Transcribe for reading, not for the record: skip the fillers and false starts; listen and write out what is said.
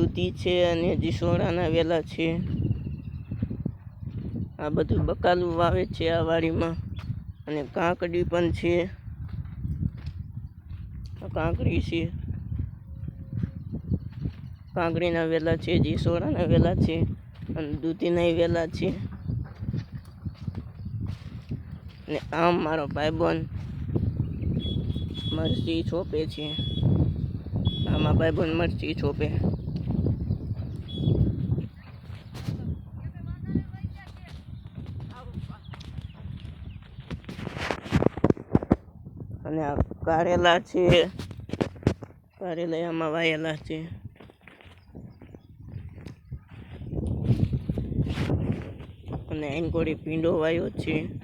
દૂધી છે અને હજી સોળાના વેલા છે. આ બધું બકાલું વાવે છે આ વાડીમાં. અને કાંકડી પણ છે. કાંકડી છે, કાંકડીના વેલા છે, હજી સોળાના વેલા છે અને દૂધીના વેલા છે. ને આમ મારો ભાઈબંધ મરચી છોપે છે. આમાં ભાઈબંધ મરચી છોપે. અને આ કારેલા છે, કારેલા આમાં વાયેલા છે. અને એનકોડી ભીંડો વાયો છે.